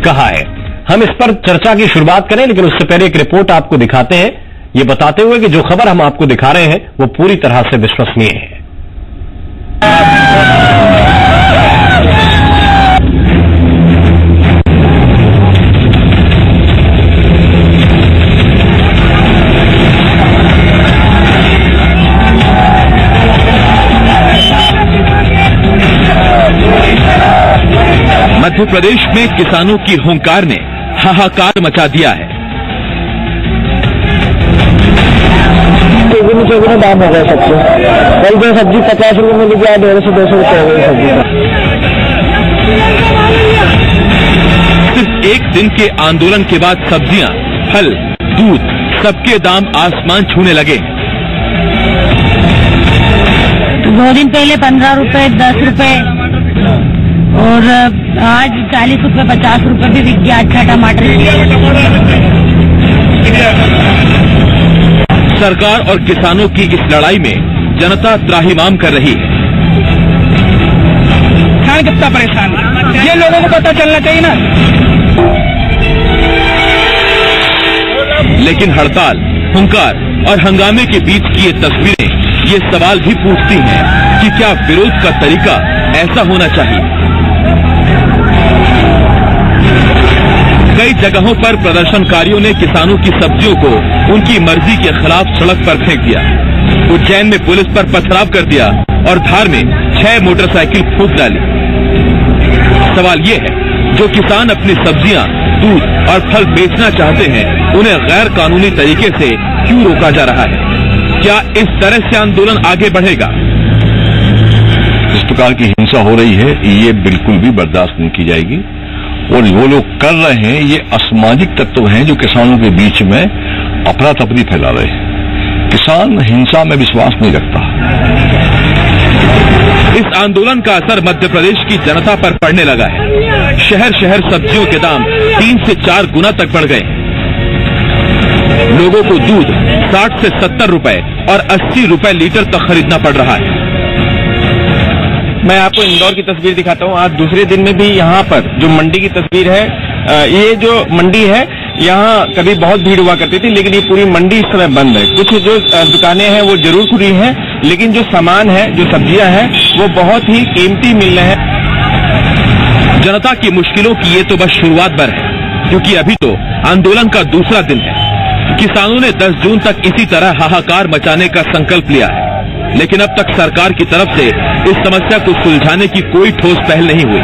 कहा है। हम इस पर चर्चा की शुरुआत करें, लेकिन उससे पहले एक रिपोर्ट आपको दिखाते हैं, ये बताते हुए कि जो खबर हम आपको दिखा रहे हैं वो पूरी तरह से विश्वसनीय है। मध्य प्रदेश में किसानों की हुंकार ने हाहाकार मचा दिया है। चौगुना दाम हो गया सबसे। कल जो सब्जी 50 रुपए में लीजिए 150 से 200 रुपए हो गई सब्जी का। सिर्फ एक दिन के आंदोलन के बाद सब्जियां, फल, दूध सबके दाम आसमान छूने लगे। 2 दिन पहले 15 रुपए, 10 रुपए और आज 40 रुपए, 50 रुपए भी बिक गया। अच्छा टमाटर। सरकार और किसानों की इस लड़ाई में जनता त्राहिमाम कर रही है। किसान कितना परेशान है, ये लोगों को पता चलना चाहिए ना। लेकिन हड़ताल, हुंकार और हंगामे के बीच की ये तस्वीरें ये सवाल भी पूछती हैं कि क्या विरोध का तरीका ऐसा होना चाहिए। कई जगहों पर प्रदर्शनकारियों ने किसानों की सब्जियों को उनकी मर्जी के खिलाफ सड़क पर फेंक दिया। उज्जैन में पुलिस पर पथराव कर दिया और धार में 6 मोटरसाइकिल फूंक डाली। सवाल ये है, जो किसान अपनी सब्जियां, दूध और फल बेचना चाहते हैं, उन्हें गैर कानूनी तरीके से क्यों रोका जा रहा है? क्या इस तरह से आंदोलन आगे बढ़ेगा? इस प्रकार की हिंसा हो रही है, ये बिल्कुल भी बर्दाश्त नहीं की जाएगी। और वो लोग कर रहे हैं, ये असामाजिक तत्व हैं जो किसानों के बीच में अफरा तफरी फैला रहे हैं। किसान हिंसा में विश्वास नहीं रखता। इस आंदोलन का असर मध्य प्रदेश की जनता पर पड़ने लगा है। शहर शहर सब्जियों के दाम 3 से 4 गुना तक बढ़ गए। लोगों को दूध 60 से 70 रुपए और 80 रुपए लीटर तक खरीदना पड़ रहा है। मैं आपको इंदौर की तस्वीर दिखाता हूँ। आज दूसरे दिन में भी यहाँ पर जो मंडी की तस्वीर है, ये जो मंडी है यहाँ कभी बहुत भीड़ हुआ करती थी, लेकिन ये पूरी मंडी इस समय बंद है। कुछ जो दुकानें हैं वो जरूर खुली हैं, लेकिन जो सामान है, जो सब्जियां हैं, वो बहुत ही कीमती मिल रहे हैं। जनता की मुश्किलों की ये तो बस शुरुआत भर है, क्योंकि अभी तो आंदोलन का दूसरा दिन है। किसानों ने 10 जून तक इसी तरह हाहाकार मचाने का संकल्प लिया है, लेकिन अब तक सरकार की तरफ से इस समस्या को सुलझाने की कोई ठोस पहल नहीं हुई।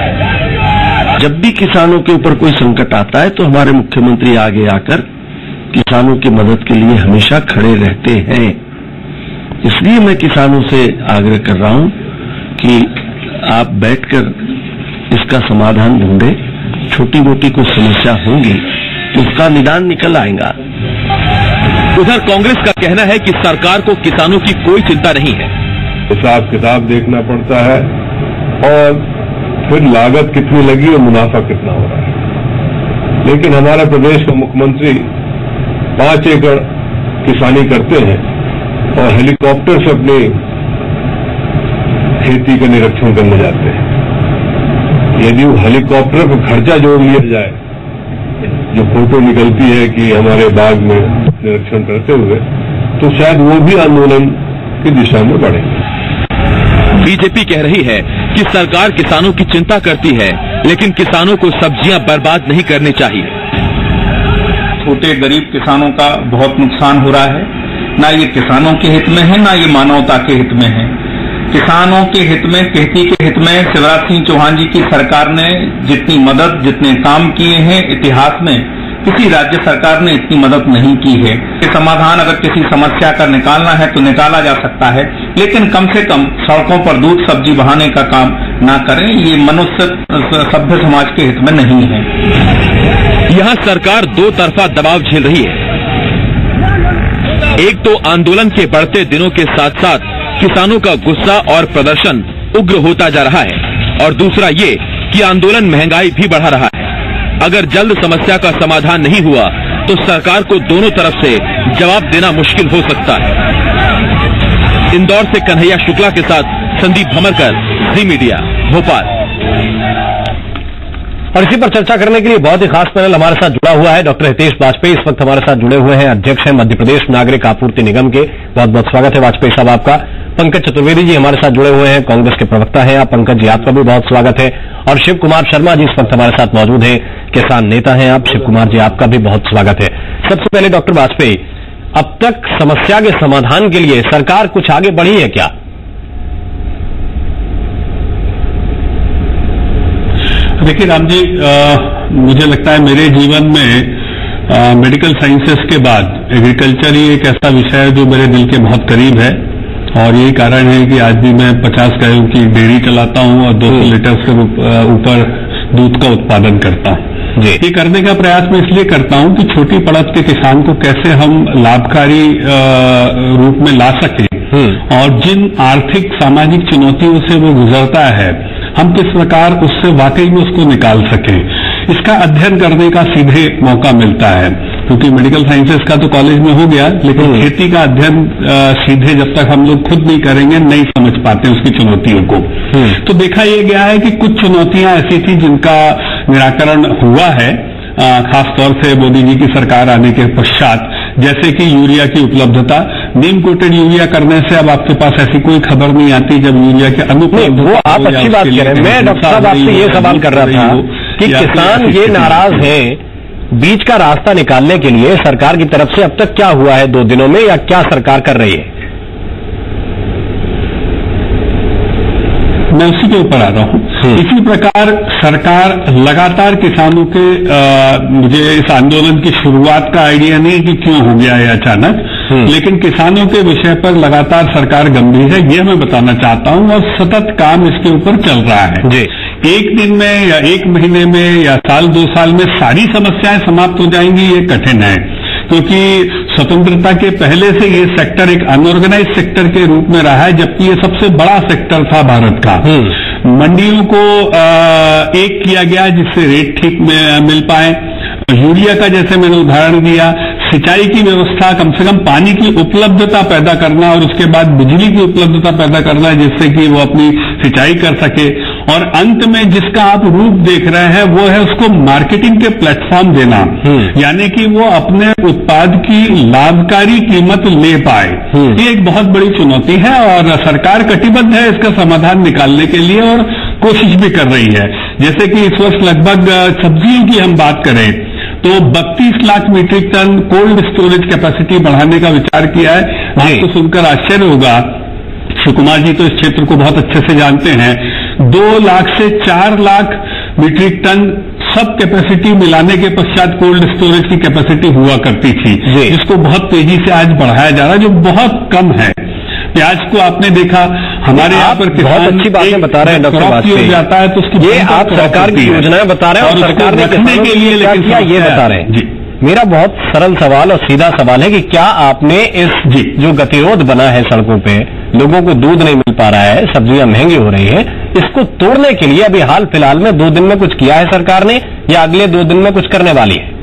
जब भी किसानों के ऊपर कोई संकट आता है तो हमारे मुख्यमंत्री आगे आकर किसानों की मदद के लिए हमेशा खड़े रहते हैं। इसलिए मैं किसानों से आग्रह कर रहा हूं कि आप बैठकर इसका समाधान ढूंढें। छोटी मोटी कुछ समस्या होंगी तो उसका निदान निकल आएगा। उधर कांग्रेस का कहना है कि सरकार को किसानों की कोई चिंता नहीं है। हिसाब किताब देखना पड़ता है और फिर लागत कितनी लगी और मुनाफा कितना हो रहा है। लेकिन हमारे प्रदेश का मुख्यमंत्री 5 एकड़ किसानी करते हैं और हेलीकॉप्टर से अपनी खेती का निरीक्षण करने जाते हैं। यदि वो हेलीकॉप्टर पर खर्चा जोड़ लिया जाए, जो फोटो निकलती है कि हमारे बाग में निरीक्षण करते हुए, तो शायद वो भी आंदोलन की दिशा में बढ़ेंगे। बीजेपी कह रही है कि सरकार किसानों की चिंता करती है, लेकिन किसानों को सब्जियां बर्बाद नहीं करनी चाहिए। छोटे गरीब किसानों का बहुत नुकसान हो रहा है। ना ये किसानों के हित में है, ना ये मानवता के हित में है। किसानों के हित में, खेती के हित में शिवराज सिंह चौहान जी की सरकार ने जितनी मदद, जितने काम किए हैं, इतिहास में किसी राज्य सरकार ने इतनी मदद नहीं की है। समाधान अगर किसी समस्या का निकालना है तो निकाला जा सकता है, लेकिन कम से कम सड़कों पर दूध सब्जी बहाने का काम ना करें। ये मनुष्य सभ्य समाज के हित में नहीं है। यहाँ सरकार दो तरफा दबाव झेल रही है। एक तो आंदोलन के बढ़ते दिनों के साथ साथ किसानों का गुस्सा और प्रदर्शन उग्र होता जा रहा है, और दूसरा ये कि आंदोलन महंगाई भी बढ़ा रहा है। अगर जल्द समस्या का समाधान नहीं हुआ तो सरकार को दोनों तरफ से जवाब देना मुश्किल हो सकता है। इंदौर से कन्हैया शुक्ला के साथ संदीप भमरकर, जी मीडिया, भोपाल। और इसी पर चर्चा करने के लिए बहुत ही खास पैनल हमारे साथ जुड़ा हुआ है। डॉक्टर हितेश वाजपेयी इस वक्त हमारे साथ जुड़े हुए हैं, अध्यक्ष हैं मध्य प्रदेश नागरिक आपूर्ति निगम के। बहुत बहुत स्वागत है वाजपेयी साहब आपका। पंकज चतुर्वेदी जी हमारे साथ जुड़े हुए हैं, कांग्रेस के प्रवक्ता हैं आप। पंकज जी आपका भी बहुत स्वागत है। और शिव कुमार शर्मा जी इस वक्त हमारे साथ मौजूद हैं, किसान नेता हैं आप। शिव कुमार जी आपका भी बहुत स्वागत है। सबसे पहले डॉक्टर वाजपेयी, अब तक समस्या के समाधान के लिए सरकार कुछ आगे बढ़ी है क्या? देखिए राम जी, मुझे लगता है मेरे जीवन में मेडिकल साइंसेस के बाद एग्रीकल्चर ही एक ऐसा विषय है जो मेरे दिल के बहुत करीब है। और यही कारण है कि आज भी मैं 50 गायों की डेयरी चलाता हूं और 200 लीटर से ऊपर दूध का उत्पादन करता हूं। ये करने का प्रयास मैं इसलिए करता हूं कि छोटी पड़त के किसान को कैसे हम लाभकारी रूप में ला सकें और जिन आर्थिक सामाजिक चुनौतियों से वो गुजरता है हम किस प्रकार उससे वाकई में उसको निकाल सकें, इसका अध्ययन करने का सीधे मौका मिलता है। क्योंकि मेडिकल साइंसेस का तो कॉलेज में हो गया, लेकिन खेती का अध्ययन सीधे जब तक हम लोग खुद नहीं करेंगे नहीं समझ पाते उसकी चुनौतियों को। तो देखा यह गया है कि कुछ चुनौतियां ऐसी थी जिनका निराकरण हुआ है, खासतौर से मोदी जी की सरकार आने के पश्चात, जैसे कि यूरिया की उपलब्धता। नीम कोटेड यूरिया करने से अब आपके पास ऐसी कोई खबर नहीं आती जब यूरिया के अनुपलब्ध। वो आप अच्छी बात कह रहे हैं। मैं डॉक्टर साहब आपसे ये सवाल कर रहा था कि किसान ये नाराज है, बीच का रास्ता निकालने के लिए सरकार की तरफ से अब तक क्या हुआ है 2 दिनों में, या क्या सरकार कर रही है? मैं उसी के ऊपर आ रहा हूं। इसी प्रकार सरकार लगातार किसानों के मुझे इस आंदोलन की शुरुआत का आइडिया नहीं कि क्यों हो गया है अचानक, लेकिन किसानों के विषय पर लगातार सरकार गंभीर है, यह मैं बताना चाहता हूं। और सतत काम इसके ऊपर चल रहा है जी। एक दिन में या एक महीने में या साल 2 साल में सारी समस्याएं समाप्त हो जाएंगी ये कठिन है, क्योंकि स्वतंत्रता के पहले से ये सेक्टर एक अनऑर्गेनाइज सेक्टर के रूप में रहा है, जबकि ये सबसे बड़ा सेक्टर था भारत का। मंडियों को एक किया गया जिससे रेट ठीक मिल पाए। यूरिया का जैसे मैंने उदाहरण दिया, सिंचाई की व्यवस्था, कम से कम पानी की उपलब्धता पैदा करना और उसके बाद बिजली की उपलब्धता पैदा करना जिससे कि वो अपनी सिंचाई कर सके। और अंत में जिसका आप रूप देख रहे हैं वो है उसको मार्केटिंग के प्लेटफॉर्म देना, यानी कि वो अपने उत्पाद की लाभकारी कीमत ले पाए। ये एक बहुत बड़ी चुनौती है और सरकार कटिबद्ध है इसका समाधान निकालने के लिए और कोशिश भी कर रही है। जैसे कि इस वर्ष लगभग सब्जियों की हम बात करें तो 32 lakh metric ton cold storage capacity बढ़ाने का विचार किया है। आपको सुनकर आश्चर्य होगा, शिव कुमार जी तो इस क्षेत्र को बहुत अच्छे से जानते हैं, 2 लाख से 4 लाख मीट्रिक टन सब कैपेसिटी मिलाने के पश्चात कोल्ड स्टोरेज की कैपेसिटी हुआ करती थी, जिसको बहुत तेजी से आज बढ़ाया जा रहा है, जो बहुत कम है। प्याज को आपने देखा हमारे यहाँ पर बहुत अच्छी बातें बता रहे हैं डॉक्टर वाजपेयी, जाता है तो उसकी ये आप सरकार की योजनाएं बता रहे हैं और सरकार ने रखने के लिए लेकिन क्या ये बता रहे हैं जी। मेरा बहुत सरल सवाल और सीधा सवाल है कि क्या आपने इस जो गतिरोध बना है सड़कों पे, लोगों को दूध नहीं मिल पा रहा है, सब्जियां महंगी हो रही है, इसको तोड़ने के लिए अभी हाल फिलहाल में 2 दिन में कुछ किया है सरकार ने या अगले 2 दिन में कुछ करने वाली है?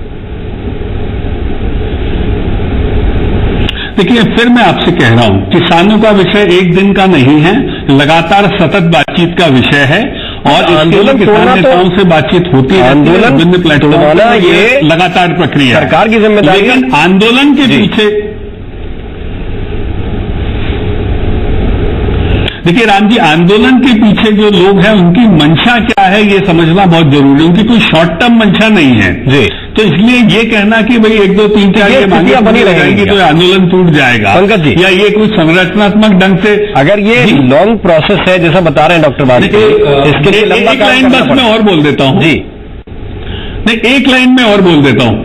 देखिए फिर मैं आपसे कह रहा हूं, किसानों का विषय एक दिन का नहीं है, लगातार सतत बातचीत का विषय है और आंदोलन किसान नेताओं से बातचीत होती है, आंदोलन विभिन्न प्लेटफॉर्म ये लगातार प्रक्रिया सरकार की जिम्मेदारी। लेकिन आंदोलन के पीछे देखिए राम जी, आंदोलन के पीछे जो लोग हैं उनकी मंशा क्या है ये समझना बहुत जरूरी है। उनकी कोई शॉर्ट टर्म मंशा नहीं है जी। तो इसलिए ये कहना कि भाई 1 2 3 4 ये मांगे बनी रहेगी तो आंदोलन टूट जाएगा, पंकज जी, या ये कोई संरचनात्मक ढंग से, अगर ये लॉन्ग प्रोसेस है जैसा बता रहे हैं डॉक्टर वाजपेयी, इसके लिए लंबा एक लाइन बस मैं और बोल देता हूं जी, नहीं एक लाइन में और बोल देता हूं।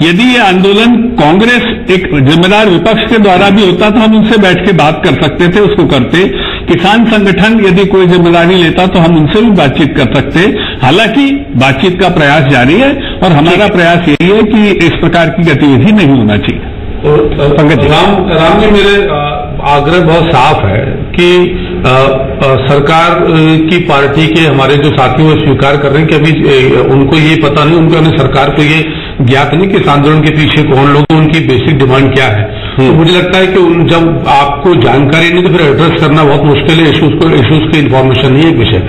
यदि ये आंदोलन कांग्रेस एक जिम्मेदार विपक्ष के द्वारा भी होता तो हम उनसे बैठ के बात कर सकते थे, उसको करते। किसान संगठन यदि कोई जिम्मेदारी लेता तो हम उनसे भी बातचीत कर सकते। हालांकि बातचीत का प्रयास जारी है और हमारा प्रयास यही है कि इस प्रकार की गतिविधि नहीं होना चाहिए। पंकज राम जी, मेरे आग्रह बहुत साफ है कि सरकार की पार्टी के हमारे जो साथी वो स्वीकार कर रहे हैं कि अभी उनको ये पता नहीं, उनको सरकार को ये ज्ञात नहीं कि इस आंदोलन के पीछे कौन लोग, उनकी बेसिक डिमांड क्या है। तो मुझे लगता है कि जब आपको जानकारी नहीं तो फिर एड्रेस करना बहुत मुश्किल है, इश्यूज की इन्फॉर्मेशन नहीं है एक विषय।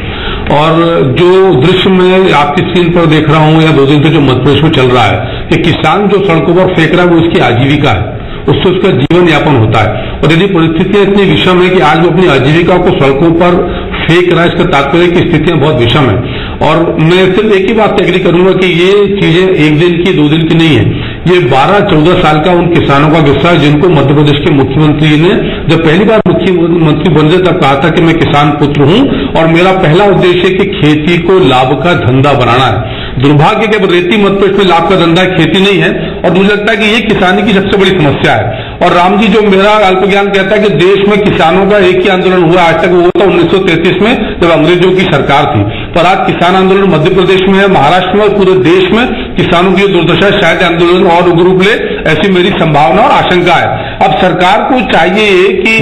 और जो दृश्य मैं आपकी स्क्रीन पर देख रहा हूं या 2 दिन से जो मध्य प्रदेश में चल रहा है कि किसान जो सड़कों पर फेंक रहा है वो उसकी आजीविका है, उससे उसका जीवन यापन होता है। और यदि परिस्थितियां इतनी विषम है कि आज वो अपनी आजीविका को सड़कों पर फेंक रहा है, इसका तात्पर्य की स्थितियां बहुत विषम है। और मैं सिर्फ एक ही बात एग्री करूंगा कि ये चीजें 1 दिन की 2 दिन की नहीं है, ये 12-14 साल का उन किसानों का किस्सा है जिनको मध्य प्रदेश के मुख्यमंत्री ने जब पहली बार मुख्यमंत्री बने तब कहा था कि मैं किसान पुत्र हूं और मेरा पहला उद्देश्य है कि खेती को लाभ का धंधा बनाना है। दुर्भाग्य के रेती मध्य प्रदेश में लाभ का धंधा खेती नहीं है और मुझे लगता है कि ये किसानी की सबसे बड़ी समस्या है। और राम जी, जो मेरा अल्पज्ञान कहता है कि देश में किसानों का एक ही आंदोलन हुआ आज तक, वो था 1933 में जब अंग्रेजों की सरकार थी। पर आज किसान आंदोलन मध्य प्रदेश में है, महाराष्ट्र में और पूरे देश में किसानों की दुर्दशा, शायद आंदोलन और उग्र रूप ले, ऐसी मेरी संभावना और आशंका है। अब सरकार को चाहिए कि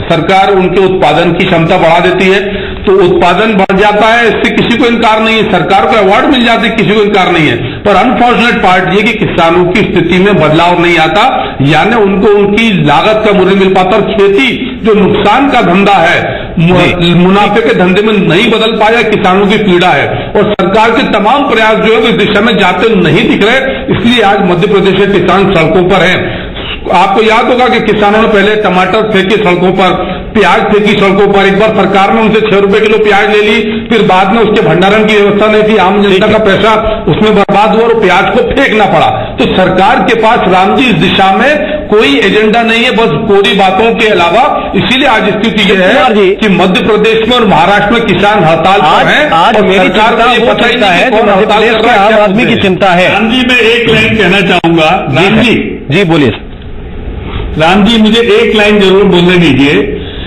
सरकार उनके उत्पादन की क्षमता बढ़ा देती है तो उत्पादन बढ़ जाता है, इससे किसी को इनकार नहीं है, सरकार को अवार्ड मिल जाते हैं, किसी को इनकार नहीं है। पर अनफॉर्चुनेट पार्ट ये कि किसानों की स्थिति में बदलाव नहीं आता, यानी उनको उनकी लागत का मूल्य मिल पाता और खेती जो नुकसान का धंधा है मुनाफे के धंधे में नहीं बदल पाया, किसानों की पीड़ा है। और सरकार के तमाम प्रयास जो है इस दिशा में जाते नहीं दिख रहे, इसलिए आज मध्य प्रदेश के किसान सड़कों पर हैं। आपको याद होगा कि किसानों ने पहले टमाटर फेंके सड़कों पर, प्याज फेंकी सड़कों पर, एक बार सरकार ने उनसे 6 रुपए किलो प्याज ले ली, फिर बाद में उसके भंडारण की व्यवस्था नहीं थी, आम जनता का पैसा उसमें बर्बाद हुआ और प्याज को फेंकना पड़ा। तो सरकार के पास राम जी इस दिशा में कोई एजेंडा नहीं है, बस कोरी बातों के अलावा। इसीलिए आज स्थिति यह है कि मध्य प्रदेश में और महाराष्ट्र में किसान हड़ताल पर हैं। आज मेरी चिंता वो चिंता है जो मध्य प्रदेश के आम आदमी की चिंता है। राम जी, मैं एक लाइन कहना चाहूंगा। राम जी बोलिए। राम जी, मुझे एक लाइन जरूर बोलने दीजिए।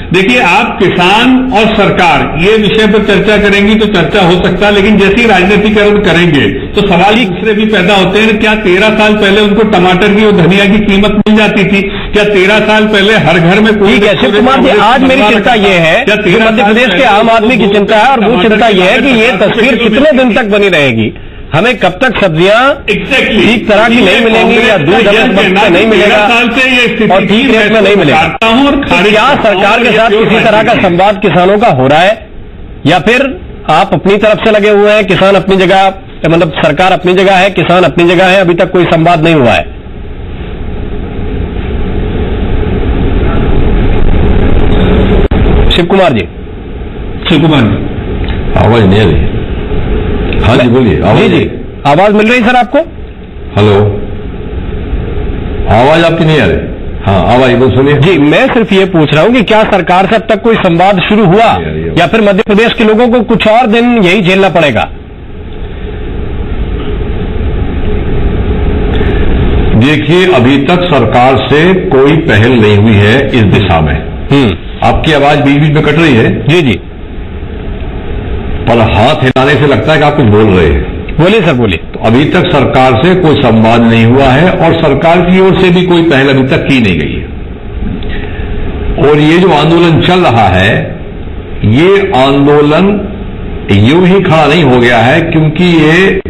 देखिए, आप किसान और सरकार ये विषय पर चर्चा करेंगी तो चर्चा हो सकता है, लेकिन जैसे ही राजनीतिकरण करेंगे तो सवाल ही दूसरे भी पैदा होते हैं। क्या 13 साल पहले उनको टमाटर की और धनिया की कीमत मिल जाती थी? क्या 13 साल पहले हर घर में कोई? ठीक है शिव कुमार जी, आज मेरी चिंता ये है कि मध्य प्रदेश के आम आदमी की चिंता है और वो चिंता ये है कि ये तस्वीर कितने दिन तक बनी रहेगी। हमें कब तक सब्जियां ठीक तरह की नहीं मिलेंगी या दूध हमें नहीं मिलेगा और ठीक रेट में नहीं मिलेगा। क्या सरकार के साथ किसी तरह का संवाद किसानों का हो रहा है या फिर आप अपनी तरफ से लगे हुए हैं? किसान अपनी जगह, मतलब सरकार अपनी जगह है, किसान अपनी जगह है, अभी तक कोई संवाद नहीं हुआ है। शिव कुमार जी। आवाज नहीं आ रही। हाँ जी बोलिए। जी आवाज मिल रही सर आपको? हेलो, आवाज आपकी नहीं आ रही। हाँ आवाज बोल सुनिए। जी मैं सिर्फ ये पूछ रहा हूँ कि क्या सरकार से अब तक कोई संवाद शुरू हुआ या फिर मध्य प्रदेश के लोगों को कुछ और दिन यही झेलना पड़ेगा? देखिए, अभी तक सरकार से कोई पहल नहीं हुई है इस दिशा में। आपकी आवाज बीच बीच में कट रही है। जी पर हाथ हिलाने से लगता है कि आप कुछ बोल रहे हैं। बोलिए सर बोलिए। तो अभी तक सरकार से कोई संवाद नहीं हुआ है और सरकार की ओर से भी कोई पहल अभी तक की नहीं गई है। और ये जो आंदोलन चल रहा है, ये आंदोलन यूं ही खड़ा नहीं हो गया है, क्योंकि ये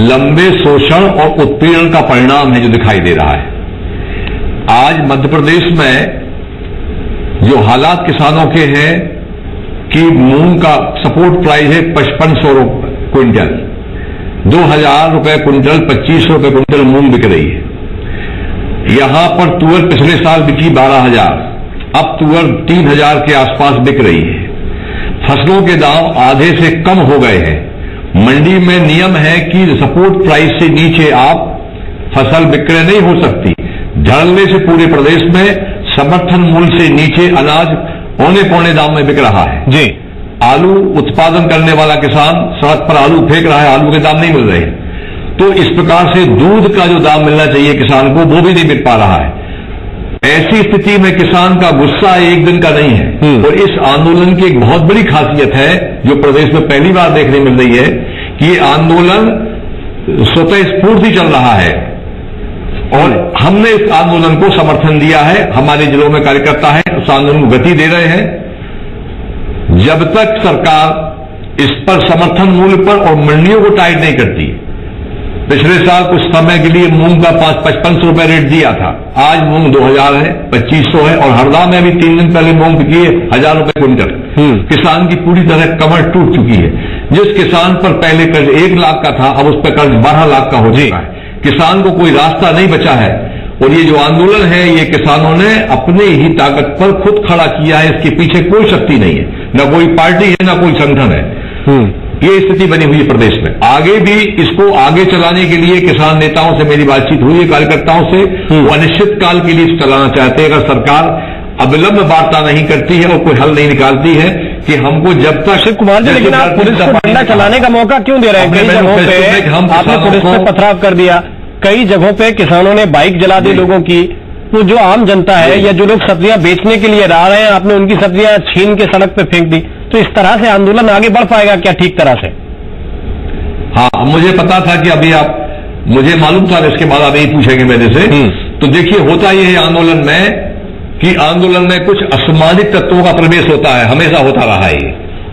लंबे शोषण और उत्पीड़न का परिणाम है जो दिखाई दे रहा है। आज मध्य प्रदेश में जो हालात किसानों के हैं कि मूंग का सपोर्ट प्राइस है 5500 क्विंटल, 2000 रुपए क्विंटल, 2500 रुपए क्विंटल मूंग बिक रही है। यहां पर तुअर पिछले साल बिकी 12000, अब तुअर 3000 के आसपास बिक रही है। फसलों के दाम आधे से कम हो गए हैं। मंडी में नियम है कि सपोर्ट प्राइस से नीचे आप फसल विक्रय नहीं हो सकती। झड़ने से पूरे प्रदेश में समर्थन मूल्य से नीचे अनाज औने पौने दाम में बिक रहा है। जी, आलू उत्पादन करने वाला किसान सड़क पर आलू फेंक रहा है, आलू के दाम नहीं मिल रहे। तो इस प्रकार से दूध का जो दाम मिलना चाहिए किसान को, वो भी नहीं मिल पा रहा है। ऐसी स्थिति में किसान का गुस्सा एक दिन का नहीं है। और इस आंदोलन की एक बहुत बड़ी खासियत है जो प्रदेश में पहली बार देखने मिल रही है कि ये आंदोलन स्वतः स्फूर्ति चल रहा है और हमने इस आंदोलन को समर्थन दिया है। हमारे जिलों में कार्यकर्ता है, उस आंदोलन को गति दे रहे हैं। जब तक सरकार इस पर समर्थन मूल्य पर और मंडियों को टाइट नहीं करती, पिछले साल कुछ समय के लिए मूंग का 5500 रुपए रेट दिया था, आज मूंग 2000 है, 2500 है, और हरदा में भी 3 दिन पहले मूंग बिकी है 1000 रुपए क्विंटल। किसान की पूरी तरह कमर टूट चुकी है। जिस किसान पर पहले कर्ज 1 लाख का था, अब उस पर कर्ज 12 लाख का हो चुका है। किसान को कोई रास्ता नहीं बचा है, और ये जो आंदोलन है ये किसानों ने अपने ही ताकत पर खुद खड़ा किया है, इसके पीछे कोई शक्ति नहीं है, न कोई पार्टी है, न कोई संगठन है। ये स्थिति बनी हुई है प्रदेश में। आगे भी इसको आगे चलाने के लिए किसान नेताओं से मेरी बातचीत हुई है, कार्यकर्ताओं से, वो अनिश्चित काल के लिए चलाना चाहते हैं। अगर सरकार अविलंब वार्ता नहीं करती है और कोई हल नहीं निकालती है कि हमको जब तक शिव कुमार जी, लेकिन आप पुलिस को डंडा चलाने का मौका क्यों दे रहे हैं? कई जगहों पे आपने पुलिस पे पथराव कर दिया, कई जगहों पे किसानों ने बाइक जला दी लोगों की। तो जो आम जनता है या जो लोग सब्जियां बेचने के लिए आ रहे हैं, आपने उनकी सब्जियां छीन के सड़क पे फेंक दी। तो इस तरह से आंदोलन आगे बढ़ पाएगा क्या ठीक तरह से? हाँ, मुझे पता था कि अभी आप, मुझे मालूम था इसके बाद आप यही पूछेंगे मेरे से। तो देखिए, होता यह है आंदोलन में कि आंदोलन में कुछ असामाजिक तत्वों का प्रवेश होता है, हमेशा होता रहा है,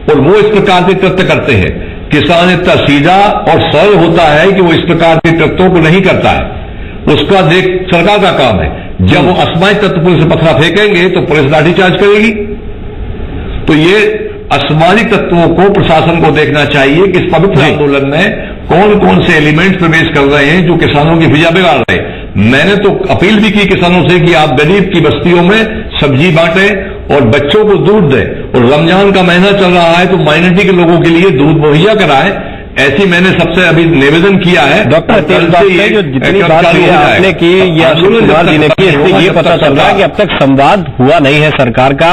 और वो इस प्रकार के कृत्य करते हैं। किसान इतना सीधा और सरल होता है कि वो इस प्रकार के कृत्यों को नहीं करता है, उसका देख सरकार का काम है। जब वो असामाजिक तत्व पुलिस से पथरा फेंकेंगे तो पुलिस लाठीचार्ज करेगी। तो ये असामाजिक तत्वों को प्रशासन को देखना चाहिए कि इस पवित्र आंदोलन में कौन कौन से एलिमेंट्स प्रवेश कर रहे हैं जो किसानों की फिजा बिगाड़ रहे हैं। मैंने तो अपील भी की किसानों से कि आप गरीब की बस्तियों में सब्जी बांटें और बच्चों को दूध दें, और रमजान का महीना चल रहा है तो माइनॉरिटी के लोगों के लिए दूध मुहैया कराएं। ऐसी मैंने सबसे अभी निवेदन किया है। डॉक्टर हितेश बाजपेयी, जो जितनी बात आपने की या शिव कुमार जी ने की, इससे ये पता चल रहा है कि अब तक संवाद हुआ नहीं है सरकार का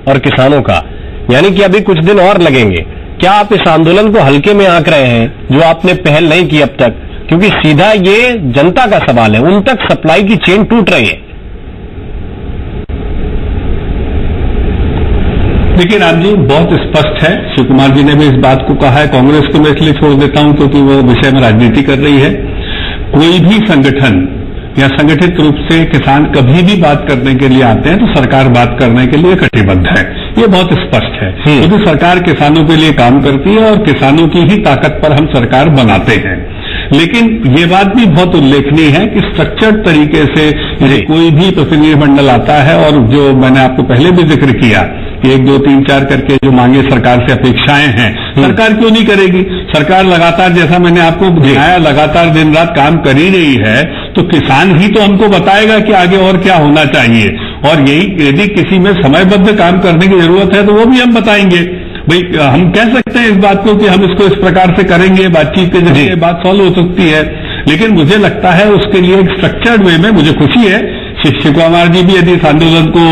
और किसानों का, यानी कि अभी कुछ दिन और लगेंगे। क्या आप इस आंदोलन को हल्के में आंक रहे हैं जो आपने पहल नहीं की अब तक? क्योंकि सीधा ये जनता का सवाल है, उन तक सप्लाई की चेन टूट रही है। लेकिन आप जी बहुत स्पष्ट है, शिव कुमार जी ने भी इस बात को कहा है। कांग्रेस को मैं इसलिए छोड़ देता हूं क्योंकि वो विषय में राजनीति कर रही है। कोई भी संगठन या संगठित रूप से किसान कभी भी बात करने के लिए आते हैं तो सरकार बात करने के लिए कटिबद्ध है, ये बहुत स्पष्ट है। क्योंकि सरकार किसानों के लिए काम करती है और किसानों की ही ताकत पर हम सरकार बनाते हैं। लेकिन ये बात भी बहुत उल्लेखनीय है कि स्ट्रक्चर्ड तरीके से कोई भी प्रतिनिधिमंडल आता है, और जो मैंने आपको पहले भी जिक्र किया कि 1, 2, 3, 4 करके जो मांगे सरकार से अपेक्षाएं हैं, सरकार क्यों नहीं करेगी? सरकार लगातार, जैसा मैंने आपको दिखाया, लगातार दिन रात काम कर ही रही है, तो किसान ही तो हमको बताएगा कि आगे और क्या होना चाहिए। और यही, यदि किसी में समयबद्ध काम करने की जरूरत है तो वो भी हम बताएंगे। भाई, हम कह सकते हैं इस बात को कि हम इसको इस प्रकार से करेंगे, बातचीत के जरिए बात सॉल्व हो सकती है। लेकिन मुझे लगता है उसके लिए एक स्ट्रक्चर्ड वे में, मुझे खुशी है शिव कुमार जी भी यदि इस आंदोलन को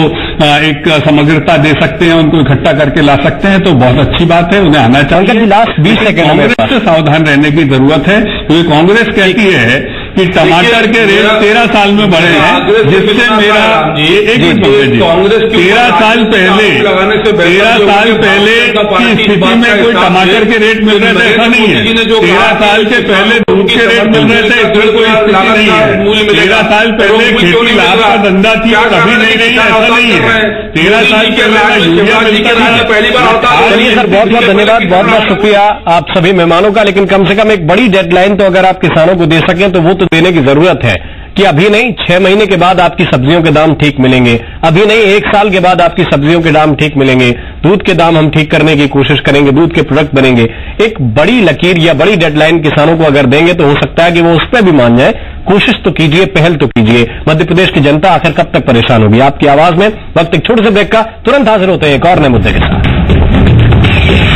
एक समग्रता दे सकते हैं, उनको इकट्ठा करके ला सकते हैं तो बहुत अच्छी बात है, उन्हें आना चाहिए। लास्ट 20 सेकंड कांग्रेस से सावधान रहने की जरूरत है, क्योंकि कांग्रेस कहती है कि टमाटर के रेट 13 साल में बढ़े हैं, जिससे मेरा एक मिनट, कांग्रेस 13 साल पहले की स्थिति में कोई टमाटर के रेट मिल रहे थे, ऐसा नहीं है। 13 साल के पहले दूध के रेट मिल रहे थे, इसमें कोई स्थिति नहीं है। 13 साल पहले खेती लाभ का धंधा थी, कभी नहीं रही, ऐसा नहीं है। 13 साल पहले यूरिया मिलता था, पहली बार होता है। चलिए सर, बहुत बहुत धन्यवाद, बहुत बहुत शुक्रिया आप सभी मेहमानों का। लेकिन कम से कम एक बड़ी डेडलाइन तो अगर आप किसानों को दे सकें तो वो तो देने की जरूरत है कि अभी नहीं, 6 महीने के बाद आपकी सब्जियों के दाम ठीक मिलेंगे, अभी नहीं 1 साल के बाद आपकी सब्जियों के दाम ठीक मिलेंगे, दूध के दाम हम ठीक करने की कोशिश करेंगे, दूध के प्रोडक्ट बनेंगे। एक बड़ी लकीर या बड़ी डेडलाइन किसानों को अगर देंगे तो हो सकता है कि वो उस पर भी मान जाए। कोशिश तो कीजिए, पहल तो कीजिए। मध्य प्रदेश की जनता आखिर कब तक परेशान होगी? आपकी आवाज में वक्त एक छोटे से ब्रेक का, तुरंत हाजिर होते हैं एक और नए मुद्दे के साथ।